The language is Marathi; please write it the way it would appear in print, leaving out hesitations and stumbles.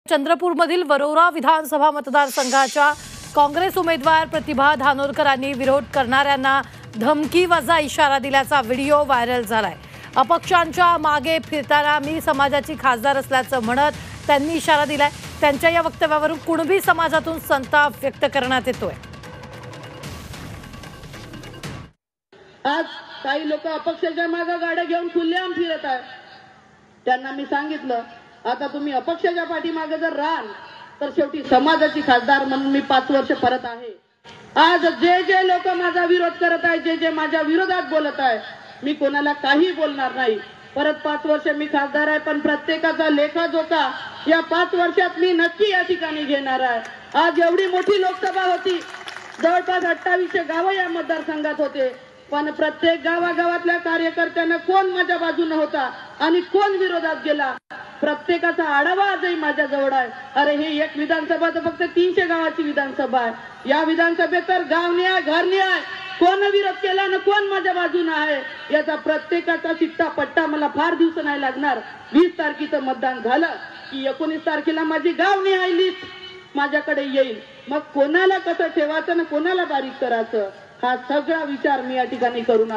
चंद्रपूरमधील वरोरा विधानसभा मतदारसंघाच्या काँग्रेस उमेदवार प्रतिभा धानोरकरांनी विरोध करणाऱ्यांना धमकीवजा इशारा दिल्याचा व्हिडिओ व्हायरल झालाय। अपक्षांच्या मागे फिरताना मी समाजाची खासदार असल्याचं म्हणत त्यांनी इशारा दिलाय। त्यांच्या या वक्तव्यावरून कुणबी समाजातून संताप व्यक्त करण्यात येतोय। आज काही लोक अपक्षाच्या मागे गाड्या घेऊन खुल्लेआम फिरत आहेत। त्यांना मी सांगितलं, आता तुम्ही अपक्षाच्या पाठीमागे जर राहाल तर शेवटी समाजाची खासदार म्हणून मी 5 वर्ष परत आहे। आज जे लोक माझा विरोध करत आहेत, जे माझ्या विरोधात बोलत आहे, मी कोणाला काही बोलणार नाही। परत 5 वर्ष मी खासदार आहे, पण प्रत्येकाचा लेखाजोखा या 5 वर्षात मी नक्की या ठिकाणी घेणार आहे। आज एवढी मोठी लोकसभा होती, जवळपास 2800 गावं या मतदारसंघात होते, पण प्रत्येक गावागावातल्या कार्यकर्त्यांना कोण माझ्या बाजूने होता आणि कोण विरोधात गेला, प्रत्येकाचा आढावा आजही माझ्या जवळ आहे। अरे हे एक विधानसभा तर फक्त 300 गावाची विधानसभा आहे। या विधानसभेत तर गाव न्याय, घर न्याय, कोण विरोध केला ना कोण माझ्या बाजूने आहे याचा प्रत्येकाचा चिट्टा पट्टा मला फार दिवस नाही लागणार। 20 तारखेचं मतदान झालं की 19 तारखेला माझी गाव न्याय लिस्ट माझ्याकडे येईल। मग कोणाला कसं ठेवायचं ना कोणाला बारीक करायचं हा सगळा विचार मी या ठिकाणी करून